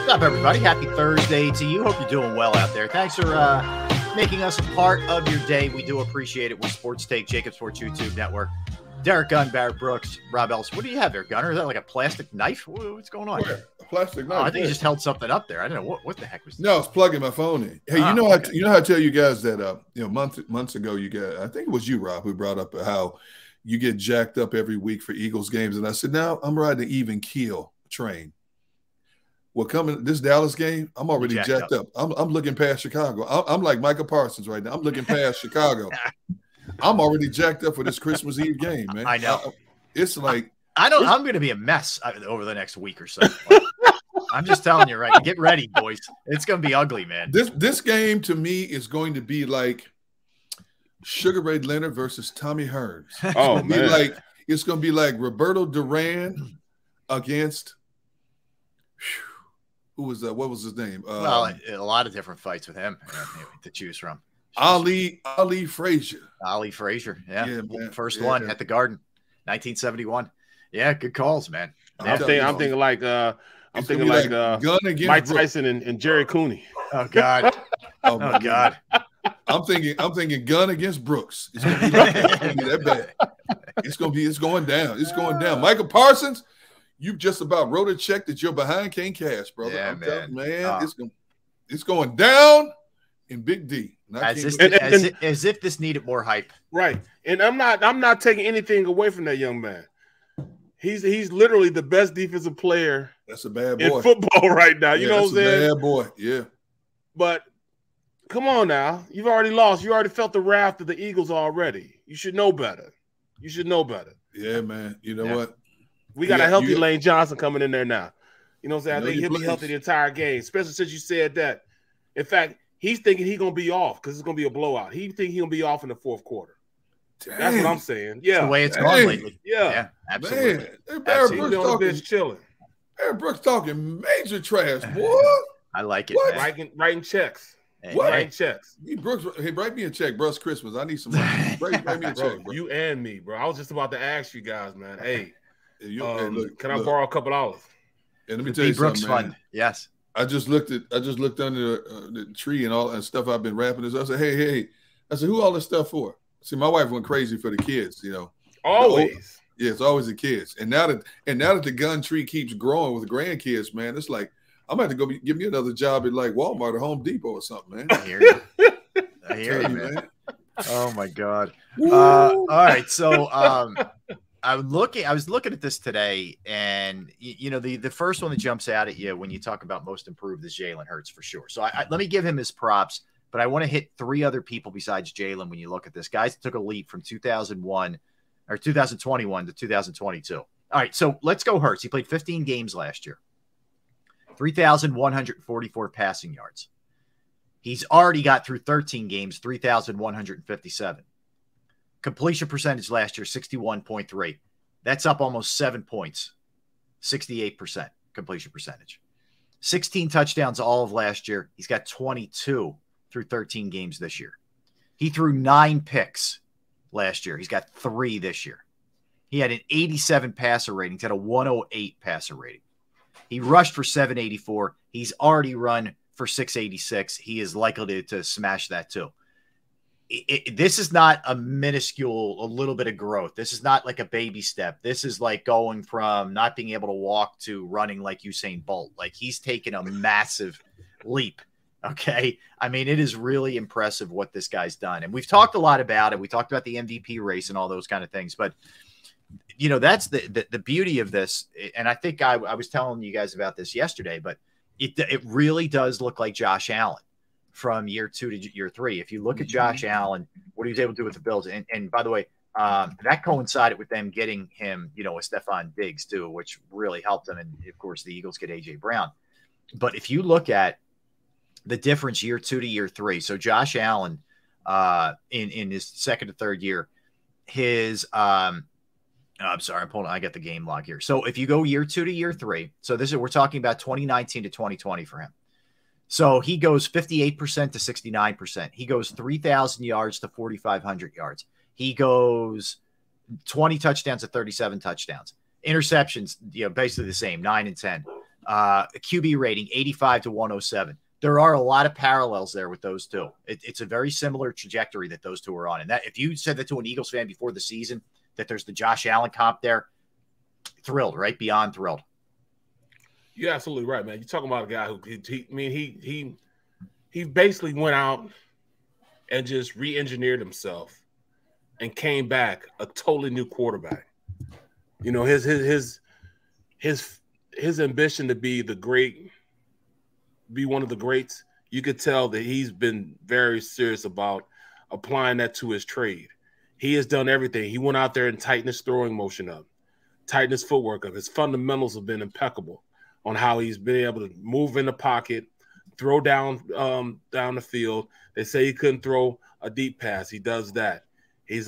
What's up, everybody? Happy Thursday to you. Hope you're doing well out there. Thanks for making us a part of your day. We do appreciate it. We're Sports Take, Jacob Sports YouTube Network. Derek Gunn, Barrett Brooks, Rob Ellis. What do you have there, Gunner? Is that like a plastic knife? What's going on? Where? A plastic knife? I think you just held something up there. I don't know what the heck was that? No, it's plugging my phone in. Hey, you know how I tell you guys that months ago I think it was you, Rob, who brought up how you get jacked up every week for Eagles games, and I said, now I'm riding the even keel train. Well, coming this Dallas game, I'm already jacked up. I'm looking past Chicago. I'm like Michael Parsons right now. I'm looking past Chicago. I'm already jacked up for this Christmas Eve game, man. I know. It's like I'm going to be a mess over the next week or so. I'm just telling you, right? Get ready, boys. It's going to be ugly, man. This game to me is going to be like Sugar Ray Leonard versus Tommy Hearns. Oh man! It's going to be like Roberto Duran against. Who was that? What was his name? Well, a lot of different fights with him to choose from. Ali Frazier. Ali Frazier, yeah first yeah. one at the Garden, 1971. Yeah, good calls, man. I'm thinking like Gunn against Mike Tyson and Jerry Cooney. Oh God! oh God! I'm thinking Gunn against Brooks. It's gonna be that bad. It's going down. It's going down. Michael Parsons. You just about wrote a check that your behind can't cash, brother. Yeah, it's going down in Big D. As if this needed more hype, right? And I'm not taking anything away from that young man. He's literally the best defensive player. That's a bad boy in football right now. You know what I'm saying? Bad boy, yeah. But come on now, you've already lost. You already felt the wrath of the Eagles already. You should know better. Yeah, man. You know what? We got a healthy Lane Johnson coming in there now. You know what I'm saying? I think he'll be healthy the entire game, especially since you said that. In fact, he's thinking he's going to be off because it's going to be a blowout. He thinks he'll be off in the fourth quarter. Dang. That's what I'm saying. Yeah. That's the way it's gone lately. Yeah, absolutely. Man, Barrett Brooks talking major trash, boy. I like it. Writing checks. What? Writing checks. Hey, write me a check, Bruce Christmas. I need some money. Write me a check, bro. You and me, bro. I was just about to ask you guys, man. Hey, can I look. borrow a couple dollars? And let me tell you Brooks something, Fund. Yes. I just looked under the tree and all that stuff I've been wrapping this. I said, hey. I said, who all this stuff for? See, my wife went crazy for the kids, you know. Always. Yeah, it's always the kids. And now that the gun tree keeps growing with the grandkids, man, it's like I'm going to have to go give me another job at like Walmart or Home Depot or something, man. I hear you, man. Oh my God. All right. So I was looking at this today, and you know, the first one that jumps out at you when you talk about most improved is Jalen Hurts for sure. So let me give him his props, but I want to hit three other people besides Jalen when you look at this. Guys took a leap from 2021 to 2022. All right, so let's go Hurts. He played 15 games last year. 3,144 passing yards. He's already got through 13 games, 3,157. Completion percentage last year, 61.3. That's up almost 7 points, 68% completion percentage. 16 touchdowns all of last year. He's got 22 through 13 games this year. He threw 9 picks last year. He's got 3 this year. He had an 87 passer rating. He's got a 108 passer rating. He rushed for 784. He's already run for 686. He is likely to smash that too. This is not a little bit of growth. This is not like a baby step. This is like going from not being able to walk to running like Usain Bolt. Like he's taken a massive leap. Okay. I mean, it is really impressive what this guy's done. And we've talked a lot about it. We talked about the MVP race and all those kind of things, but you know, that's the beauty of this. And I think I was telling you guys about this yesterday, but it really does look like Josh Allen from year 2 to year 3. If you look at Josh Allen, what he was able to do with the Bills. And by the way, that coincided with them getting him, you know, a Stephon Diggs too, which really helped them. And of course the Eagles get AJ Brown. But if you look at the difference year 2 to year 3, so Josh Allen in his second to third year, his I'm sorry, I got the game log here. So if you go year 2 to year 3, so we're talking about 2019 to 2020 for him. So he goes 58% to 69%. He goes 3,000 yards to 4,500 yards. He goes 20 touchdowns to 37 touchdowns. Interceptions, you know, basically the same, 9 and 10. QB rating 85 to 107. There are a lot of parallels there with those two. It's a very similar trajectory that those two are on. And that if you said that to an Eagles fan before the season, that there's the Josh Allen comp there, thrilled, right? Beyond thrilled. You're absolutely right, man. You're talking about a guy who he basically went out and just re-engineered himself and came back a totally new quarterback. You know, his ambition to be one of the greats, you could tell that he's been very serious about applying that to his trade. He has done everything. He went out there and tightened his throwing motion up, tightened his footwork up. His fundamentals have been impeccable on how he's been able to move in the pocket, throw down the field. They say he couldn't throw a deep pass. He does that. He's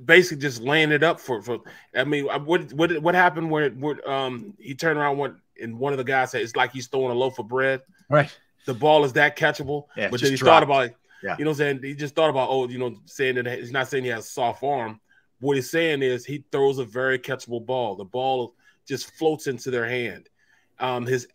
basically just laying it up for. I mean, what happened when he turned around and one of the guys said it's like he's throwing a loaf of bread. Right. The ball is that catchable. Yeah, but then he thought about it. Yeah. You know what I'm saying? He just thought about, saying that he's not saying he has a soft arm. What he's saying is he throws a very catchable ball. The ball just floats into their hand.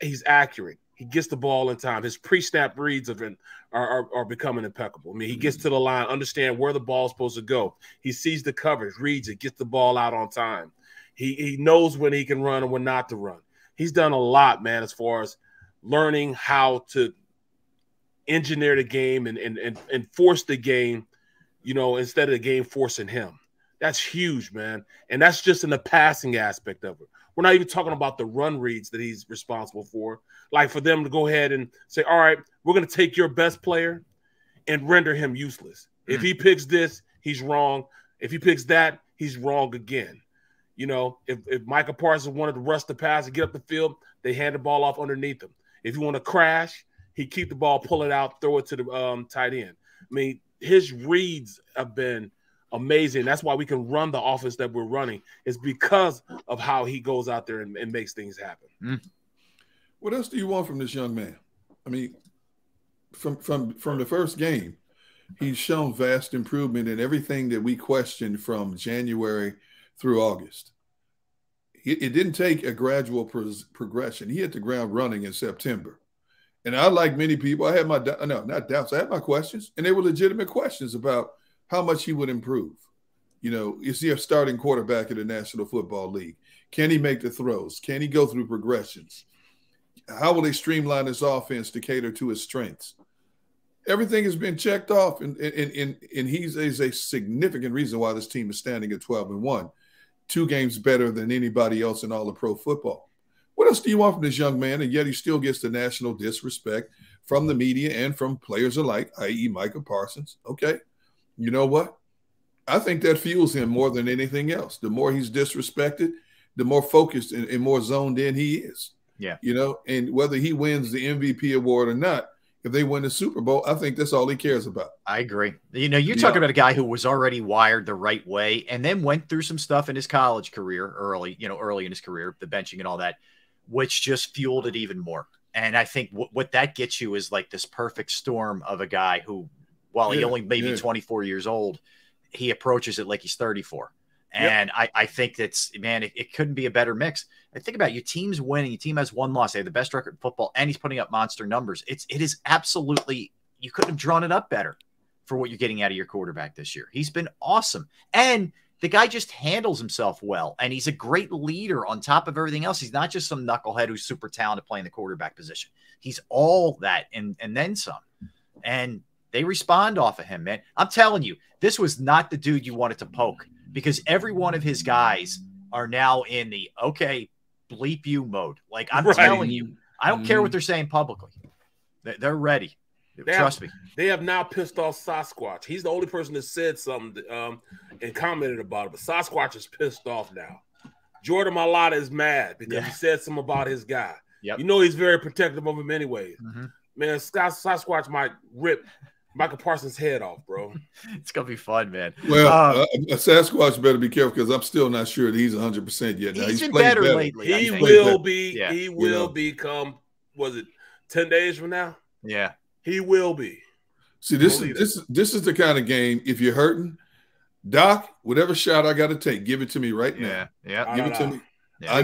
He's accurate. He gets the ball in time. His pre-snap reads are becoming impeccable. I mean, he gets to the line, understand where the ball is supposed to go. He sees the coverage, reads it, gets the ball out on time. He knows when he can run and when not to run. He's done a lot, man, as far as learning how to engineer the game and force the game, instead of the game forcing him. That's huge, man. And that's just in the passing aspect of it. We're not even talking about the run reads that he's responsible for. Like for them to go ahead and say, all right, we're going to take your best player and render him useless. If he picks this, he's wrong. If he picks that, he's wrong again. If Micah Parsons wanted to rush the pass and get up the field, they hand the ball off underneath him. If you want to crash, he keep the ball, pull it out, throw it to the tight end. I mean, his reads have been amazing. That's why we can run the offense that we're running. It's because of how he goes out there and makes things happen. What else do you want from this young man? I mean, from the first game, he's shown vast improvement in everything that we questioned from January through August. It didn't take a gradual progression. He hit the ground running in September. And I, like many people, I had my not doubts. I had my questions, and they were legitimate questions about how much he would improve. Is he a starting quarterback in the National Football League? Can he make the throws? Can he go through progressions? How will they streamline his offense to cater to his strengths? Everything has been checked off, and he's a significant reason why this team is standing at 12-1, 2 games better than anybody else in all of pro football. What else do you want from this young man? And yet he still gets the national disrespect from the media and from players alike, i.e. Micah Parsons. Okay, you know what? I think that fuels him more than anything else. The more he's disrespected, the more focused and more zoned in he is. Yeah. And whether he wins the MVP award or not, if they win the Super Bowl, I think that's all he cares about. I agree. You're talking about a guy who was already wired the right way and then went through some stuff in his college career early in his career, the benching and all that, which just fueled it even more. And I think what that gets you is like this perfect storm of a guy who, while he only maybe 24 years old, he approaches it like he's 34. And I think that's, man, it couldn't be a better mix. I think about your team's winning. Your team has 1 loss. They have the best record in football, and he's putting up monster numbers. It is absolutely, you couldn't have drawn it up better for what you're getting out of your quarterback this year. He's been awesome. And the guy just handles himself well, and he's a great leader on top of everything else. He's not just some knucklehead who's super talented playing the quarterback position. He's all that and then some. And they respond off of him, man. I'm telling you, this was not the dude you wanted to poke, because every one of his guys are now in the, okay, bleep you mode. Like, I'm telling you, I don't care what they're saying publicly. They're ready. Trust me. They have now pissed off Sasquatch. He's the only person that said something and commented about it, but Sasquatch is pissed off now. Jordan Mailata is mad because he said something about his guy. Yep. He's very protective of him anyways. Man, Sasquatch might rip Micah Parsons' head off, bro. It's going to be fun, man. Well, Sasquatch better be careful, because I'm still not sure that he's 100% yet. Now, he's been better lately. He will be. Yeah. He will become, was it 10 days from now? Yeah. He will be. See, this is the kind of game, if you're hurting, Doc, whatever shot I got to take, give it to me right now. Yeah. Give it to me. I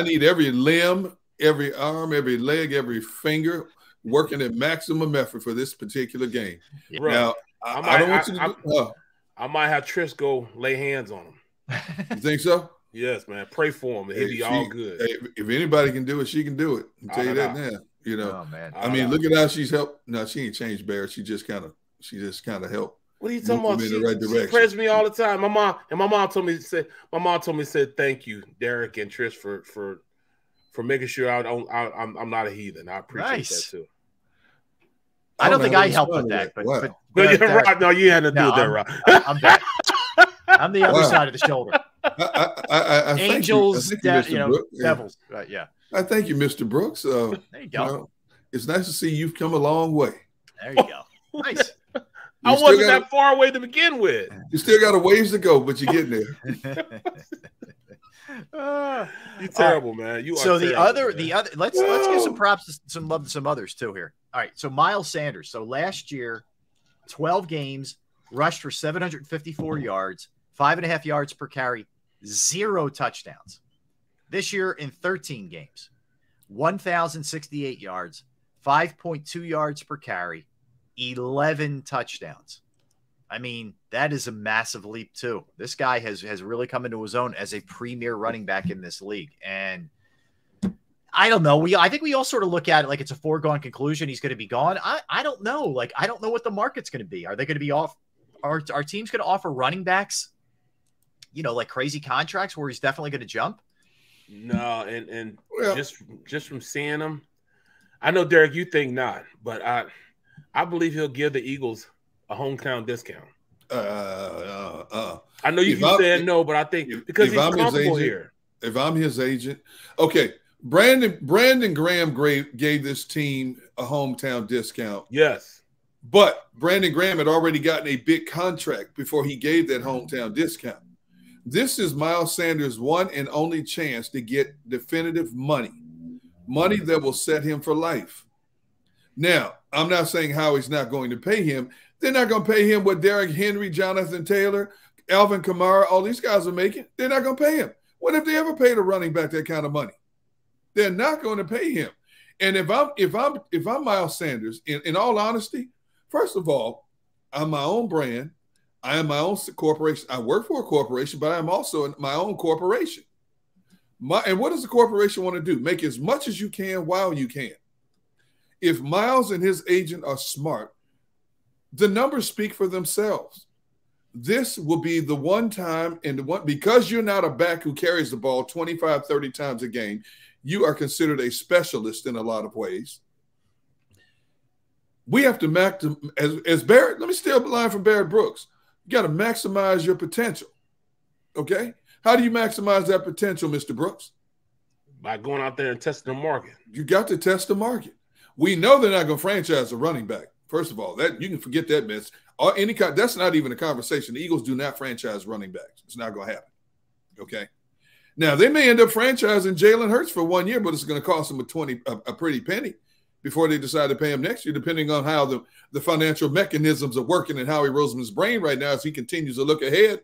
need every limb, every arm, every leg, every finger working at maximum effort for this particular game. Yeah. Now, I don't want you to do. I might have Trish go lay hands on him. You think so? Yes, man. Pray for him. He'll be all good. Hey, if anybody can do it, she can do it. I'll tell you that now. You know, man. I mean, look at how she's helped. No, she ain't changed Barrett. She just kind of helped. What are you talking about? She prays me all the time. My mom told me said thank you, Derek and Trish, for making sure I'm not a heathen. I appreciate that too. I don't think I helped with that, but Rob, no, you had to do that, Rob. I'm back. I'm the other side of the shoulder. I Angels, devils. Yeah. I thank you, Mr. Brooks. There you go. It's nice to see you've come a long way. There you go. Nice. I wasn't that far away to begin with. You still got a ways to go, but you're getting there. You're terrible, man. You are so terrible, the other. Let's give some props, some love to some others too here. All right. So Miles Sanders. So last year, 12 games, rushed for 754 yards, 5.5 yards per carry, 0 touchdowns. This year in 13 games, 1,068 yards, 5.2 yards per carry, 11 touchdowns. I mean, that is a massive leap too. This guy has really come into his own as a premier running back in this league. And I don't know. I think we all sort of look at it like it's a foregone conclusion. He's going to be gone. I don't know. Like, I don't know what the market's going to be. Are they going to be off? Are teams going to offer running backs, like crazy contracts where he's definitely going to jump? No, and just from seeing him, I know, Derek, you think not, but I believe he'll give the Eagles a hometown discount. I know you said no, but I think because he's comfortable here. If I'm his agent, okay. Brandon Graham gave this team a hometown discount. Yes. But Brandon Graham had already gotten a big contract before he gave that hometown discount. This is Miles Sanders' one and only chance to get definitive money that will set him for life. Now, I'm not saying Howie's not going to pay him. They're not going to pay him what Derrick Henry, Jonathan Taylor, Alvin Kamara, all these guys are making. They're not going to pay him. What if they ever paid a running back that kind of money? They're not going to pay him. And if I'm Miles Sanders, in all honesty, first of all, I'm my own brand. I am my own corporation. I work for a corporation, but I'm also my own corporation. And what does the corporation want to do? Make as much as you can while you can. If Miles and his agent are smart, the numbers speak for themselves. This will be the one time because you're not a back who carries the ball 25, 30 times a game, you are considered a specialist in a lot of ways. We have to as Barrett, let me steal a line from Barrett Brooks. You got to maximize your potential. Okay? How do you maximize that potential, Mr. Brooks? By going out there and testing the market. You got to test the market. We know they're not going to franchise a running back. First of all, that you can forget that mess. Or that's not even a conversation. The Eagles do not franchise running backs. It's not going to happen. Okay? Now, they may end up franchising Jalen Hurts for 1 year, but it's going to cost them a pretty penny before they decide to pay him next year, depending on how the financial mechanisms are working and Howie Roseman's brain right now as he continues to look ahead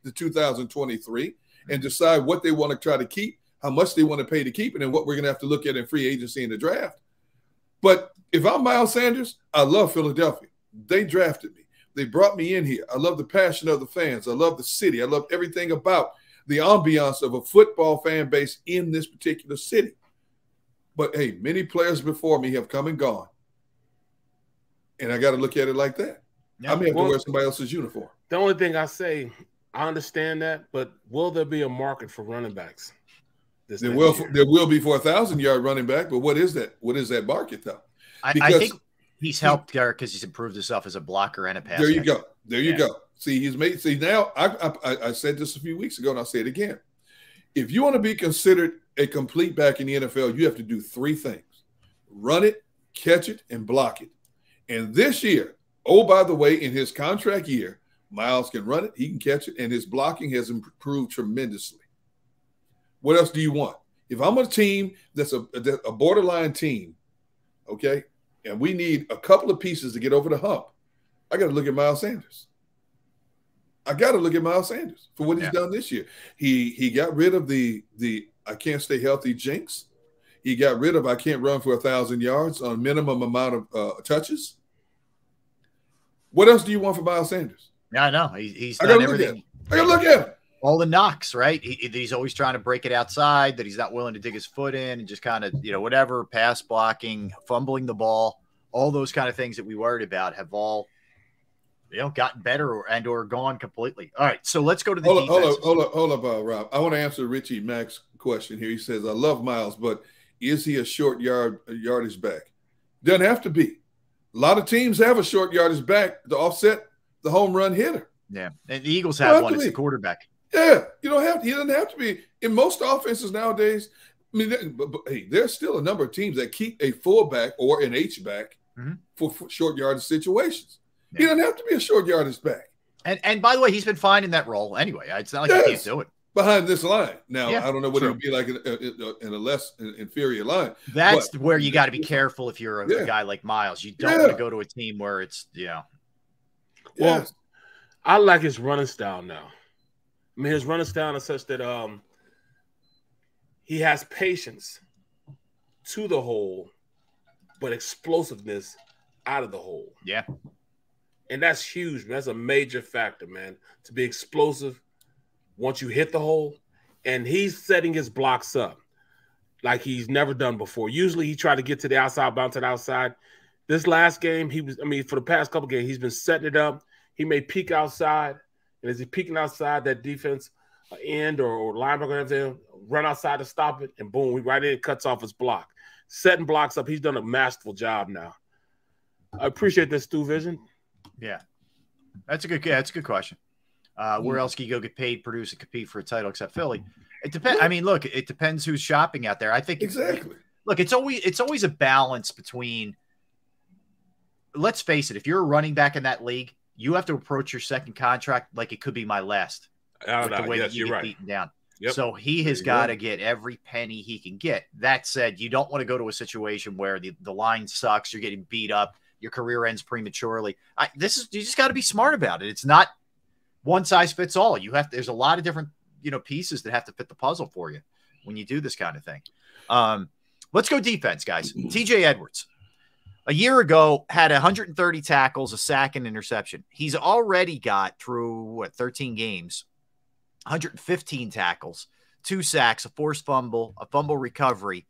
to 2023 and decide what they want to try to keep, how much they want to pay to keep it, and what we're going to have to look at in free agency in the draft. But if I'm Miles Sanders, I love Philadelphia. They drafted me. They brought me in here. I love the passion of the fans. I love the city. I love everything about the ambiance of a football fan base in this particular city. But, hey, many players before me have come and gone. And I got to look at it like that. Yeah, I may have to wear somebody else's uniform. The only thing I say, I understand that, but will there be a market for running backs? There will be for a 1,000-yard running back, but what is that? What is that market, though? I think he's helped Derek because he's improved himself as a blocker and a passer. There you go. There you go. See, now I said this a few weeks ago, and I'll say it again. If you want to be considered a complete back in the NFL, you have to do 3 things: run it, catch it, and block it. And this year, oh, by the way, in his contract year, Miles can run it, he can catch it, and his blocking has improved tremendously. What else do you want? If I'm a team that's a borderline team, okay, and we need a couple of pieces to get over the hump, I got to look at Miles Sanders. I got to look at Miles Sanders for what he's done this year. He got rid of the I can't stay healthy jinx. He got rid of I can't run for 1,000 yards on minimum amount of touches. What else do you want from Miles Sanders? Yeah, I know. He's done everything. I gotta look at him. All the knocks, right? He's always trying to break it outside, that he's not willing to dig his foot in and just kind of, whatever, pass blocking, fumbling the ball, all those kind of things that we worried about have all, gotten better or gone completely. All right, so let's go to the defense. Hold up, Rob. I want to answer Richie Mack's question here. He says, I love Miles, but is he a short yardage back? Doesn't have to be. A lot of teams have a short yardage back to offset the home run hitter. Yeah, and the Eagles have one. It's the quarterback. Yeah, he doesn't have to be. In most offenses nowadays, I mean, hey, there's still a number of teams that keep a fullback or an H-back for short yardage situations. Yeah. He doesn't have to be a short yardage back. And by the way, he's been fine in that role anyway. It's not like he can't do it. Behind this line. Now, I don't know what he would be like in a less inferior line. That's where you got to be careful if you're a guy like Miles. You don't want to go to a team where it's, Well, I like his running style now. I mean, his running style is such that he has patience to the hole, but explosiveness out of the hole. Yeah. And that's huge, man. That's a major factor, man, to be explosive once you hit the hole. And he's setting his blocks up like he's never done before. Usually he tried to get to the outside, bounce to the outside. This last game, for the past couple games, he's been setting it up. He may peek outside. And as he's peeking outside, that defense end or linebacker run outside to stop it, and boom, he right in, cuts off his block. Setting blocks up. He's done a masterful job now. I appreciate this, Stu Vision. Yeah. That's a good question. Where else can you go get paid, produce, and compete for a title except Philly? It depends. I mean, look, it depends who's shopping out there. I think exactly. Look, it's always a balance between. Let's face it. If you're a running back in that league, you have to approach your second contract like it could be my last. The way that you get beaten down. Yep. So he has got to get every penny he can get. That said, you don't want to go to a situation where the line sucks, you're getting beat up, your career ends prematurely. You just got to be smart about it. It's not one size fits all. There's a lot of different pieces that have to fit the puzzle for you when you do this kind of thing. Let's go defense, guys. TJ Edwards. A year ago, had 130 tackles, a sack, and interception. He's already got through 13 games, 115 tackles, 2 sacks, a forced fumble, a fumble recovery,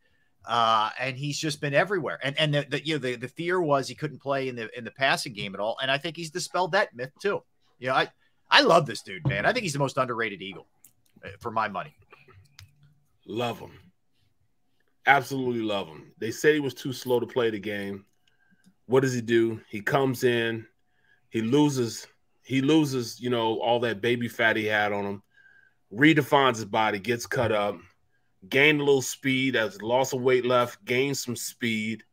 and he's just been everywhere. And the fear was he couldn't play in the passing game at all. And I think he's dispelled that myth too. I love this dude, man. I think he's the most underrated Eagle for my money. Love him, absolutely love him. They said he was too slow to play the game. What does he do? He comes in, he loses, all that baby fat he had on him, redefines his body, gets cut up, gained a little speed, has lost of weight left, gained some speed.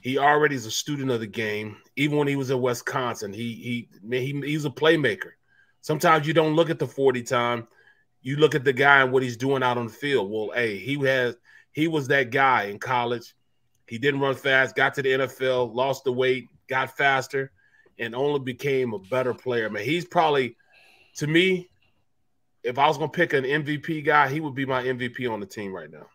He already is a student of the game. Even when he was at Wisconsin, he was a playmaker. Sometimes you don't look at the 40 time, you look at the guy and what he's doing out on the field. Well, hey, he was that guy in college. He didn't run fast, got to the NFL, lost the weight, got faster, and only became a better player. Man, he's probably, to me, if I was going to pick an MVP guy, he would be my MVP on the team right now.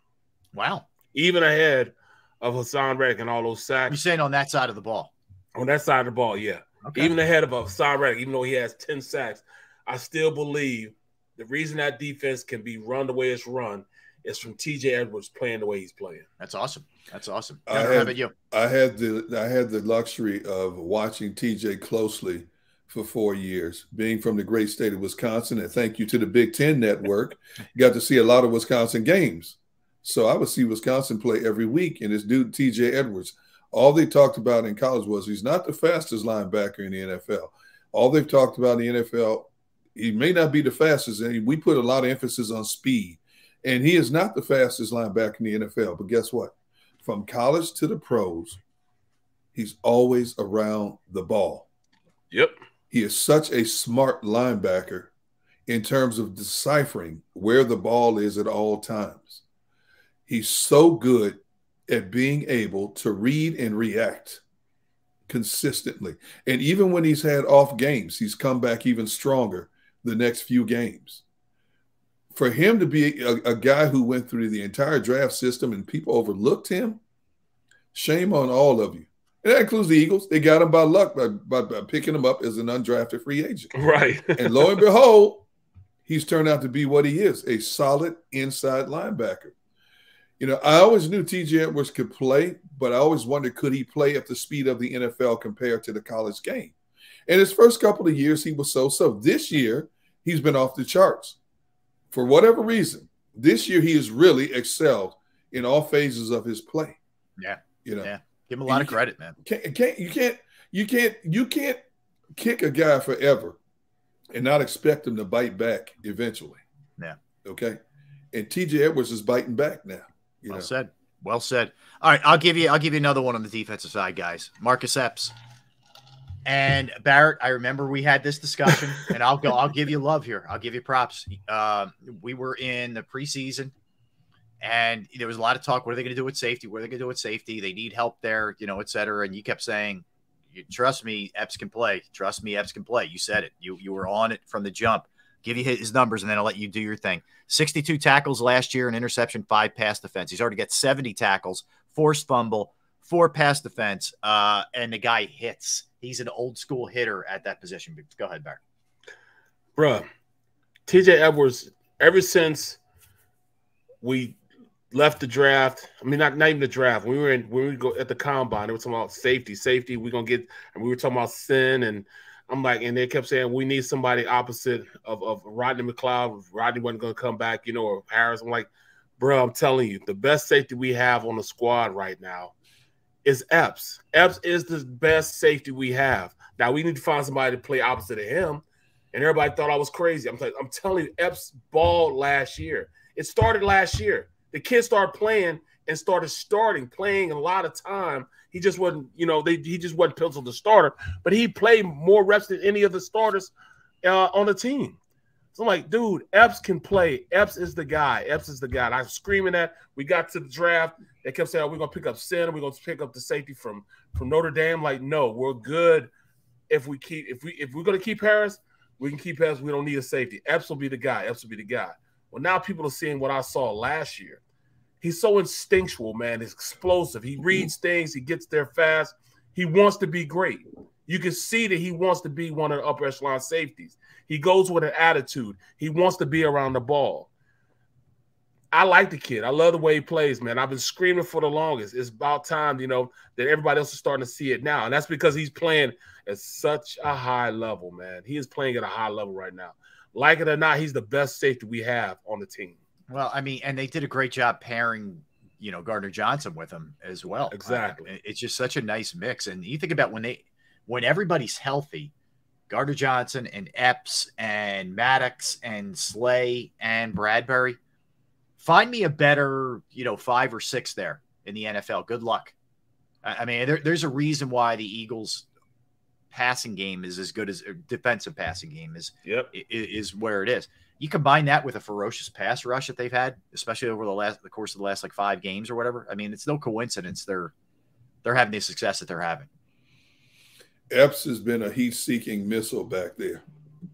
Wow. Even ahead of Haason Reddick and all those sacks. You're saying on that side of the ball? On that side of the ball, yeah. Okay. Even ahead of Haason Reddick, even though he has 10 sacks, I still believe the reason that defense can be run the way it's run is from TJ Edwards playing the way he's playing. That's awesome. That's awesome. How about you? I had the luxury of watching TJ closely for 4 years, being from the great state of Wisconsin, and thank you to the Big Ten Network, got to see a lot of Wisconsin games. So I would see Wisconsin play every week, and this dude, TJ Edwards, all they talked about in college was he's not the fastest linebacker in the NFL. All they've talked about in the NFL, he may not be the fastest, and we put a lot of emphasis on speed. And he is not the fastest linebacker in the NFL. But guess what? From college to the pros, he's always around the ball. Yep. He is such a smart linebacker in terms of deciphering where the ball is at all times. He's so good at being able to read and react consistently. And even when he's had off games, he's come back even stronger the next few games. for him to be a guy who went through the entire draft system and people overlooked him, shame on all of you. And that includes the Eagles. They got him by luck by picking him up as an undrafted free agent. Right. And lo and behold, he's turned out to be what he is, a solid inside linebacker. You know, I always knew T.J. Edwards could play, but I always wondered, could he play at the speed of the NFL compared to the college game? And his first couple of years, he was so-so. This year, he's been off the charts. For whatever reason, this year he has really excelled in all phases of his play. Yeah. You know, yeah. Give him a lot of credit, man. You can't kick a guy forever and not expect him to bite back eventually. Yeah. Okay. And T.J. Edwards is biting back now. Well said. Well said. All right, I'll give you another one on the defensive side, guys. Marcus Epps. And Barrett, I remember we had this discussion, and I'll give you love here. I'll give you props. We were in the preseason, and there was a lot of talk. What are they going to do with safety? What are they going to do with safety? They need help there, you know, et cetera. And you kept saying, trust me, Epps can play. Trust me, Epps can play. You said it. You were on it from the jump. Give you his numbers, and then I'll let you do your thing. 62 tackles last year, an interception, 5 pass defense. He's already got 70 tackles, forced fumble, 4 pass defense, and the guy hits. He's an old school hitter at that position. Go ahead, Barry. Bruh, T.J. Edwards, ever since we left the draft, I mean, not even the draft, when we go at the combine, they were talking about safety, we're going to get, and we were talking about sin, and I'm like, and they kept saying, we need somebody opposite of Rodney McLeod. Rodney wasn't going to come back, you know, or Harris. I'm like, bro, I'm telling you, the best safety we have on the squad right now is Epps. Epps is the best safety we have. Now, we need to find somebody to play opposite of him, and everybody thought I was crazy. I'm telling you, Epps balled last year. It started last year. The kid started playing and started playing a lot of time. He just wasn't, you know, he just wasn't penciled the starter, but he played more reps than any of the starters on the team. So I'm like, dude, Epps can play. Epps is the guy. Epps is the guy. And I was screaming that. We got to the draft. They kept saying, oh, we're going to pick up center. We're going to pick up the safety from Notre Dame. Like, no, we're good if we're going to keep Harris, we can keep Harris. We don't need a safety. Epps will be the guy. Epps will be the guy. Well, now people are seeing what I saw last year. He's so instinctual, man. He's explosive. He reads things. He gets there fast. He wants to be great. You can see that he wants to be one of the upper echelon safeties. He goes with an attitude. He wants to be around the ball. I like the kid. I love the way he plays, man. I've been screaming for the longest. It's about time, you know, that everybody else is starting to see it now. And that's because he's playing at such a high level, man. He is playing at a high level right now. Like it or not, he's the best safety we have on the team. Well, I mean, and they did a great job pairing, you know, Gardner Johnson with him as well. Exactly. It's just such a nice mix. And you think about when everybody's healthy, Gardner Johnson and Epps and Maddox and Slay and Bradbury, find me a better, you know, 5 or 6 there in the NFL. Good luck. I mean, there's a reason why the Eagles' passing game is as good as defensive passing game is where it is. You combine that with a ferocious pass rush that they've had, especially over the course of the last like 5 games or whatever. I mean, it's no coincidence they're having the success that they're having. Epps has been a heat-seeking missile back there.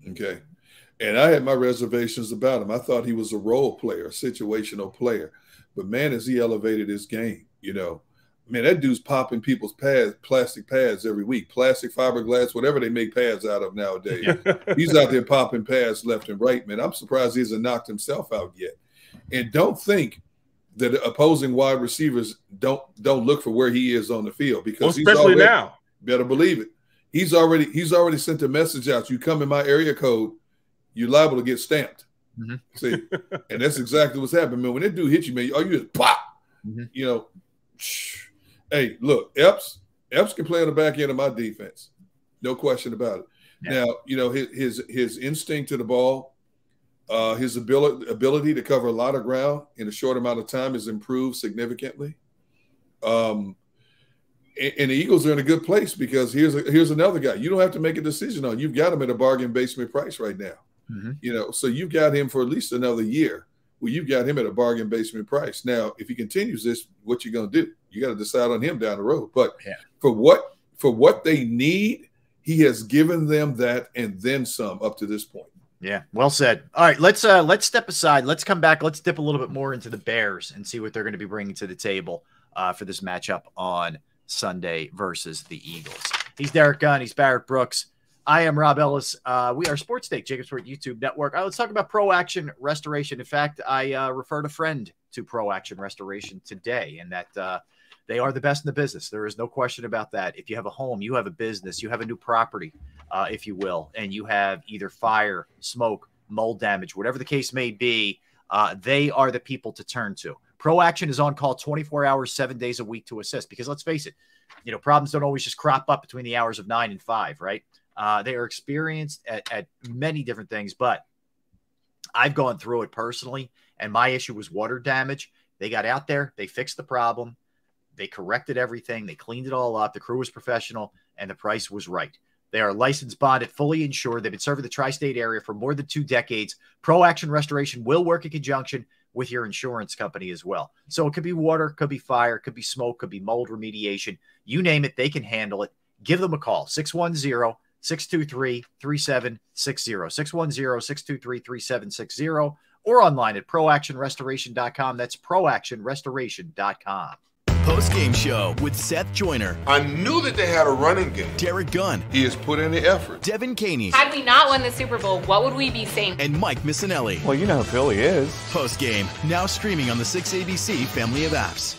Okay. And I had my reservations about him. I thought he was a role player, a situational player. But, man, has he elevated his game, you know. Man, that dude's popping people's pads, plastic pads every week, plastic, fiberglass, whatever they make pads out of nowadays. He's out there popping pads left and right, man. I'm surprised he hasn't knocked himself out yet. And don't think that opposing wide receivers don't look for where he is on the field, because he's especially already, now. Better believe it. He's already sent a message out. You come in my area code, you're liable to get stamped. Mm-hmm. See, and that's exactly what's happening, man. When that dude hits you, man, all you just pop. Mm-hmm. You know. Hey, look, Epps can play on the back end of my defense. No question about it. Yeah. Now, you know, his instinct to the ball, his ability to cover a lot of ground in a short amount of time has improved significantly. And the Eagles are in a good place, because here's another guy you don't have to make a decision on. You've got him at a bargain basement price right now. Mm-hmm. You know, so you've got him for at least another year. Well, you've got him at a bargain basement price. Now, if he continues this, what you going to do? You got to decide on him down the road. But for what they need, he has given them that and then some up to this point. Yeah, well said. All right, let's step aside. Let's come back. Let's dip a little bit more into the Bears and see what they're going to be bringing to the table for this matchup on Sunday versus the Eagles. He's Derek Gunn. He's Barrett Brooks. I am Rob Ellis. We are Sports Take, Jacob Sport YouTube Network. Let's talk about Pro Action Restoration. In fact, I referred a friend to Pro Action Restoration today, and that they are the best in the business. There is no question about that. If you have a home, you have a business, you have a new property, if you will, and you have either fire, smoke, mold damage, whatever the case may be, they are the people to turn to. Pro Action is on call 24 hours, 7 days a week to assist, because let's face it, problems don't always just crop up between the hours of 9 and 5, right? They are experienced at many different things, but I've gone through it personally, and my issue was water damage. They got out there, they fixed the problem. They corrected everything. They cleaned it all up. The crew was professional, and the price was right. They are licensed, bonded, fully insured. They've been serving the tri-state area for more than 2 decades. Pro Action Restoration will work in conjunction with your insurance company as well. So it could be water, could be fire, could be smoke, could be mold remediation. You name it, they can handle it. Give them a call, 610-623-3760, 610-623-3760, or online at proactionrestoration.com. That's proactionrestoration.com. Post-game show with Seth Joyner. I knew that they had a running game. Derek Gunn. He has put in the effort. Devin Caney. Had we not won the Super Bowl, what would we be saying? And Mike Missanelli. Well, you know who Philly is. Post-game, now streaming on the 6ABC family of apps.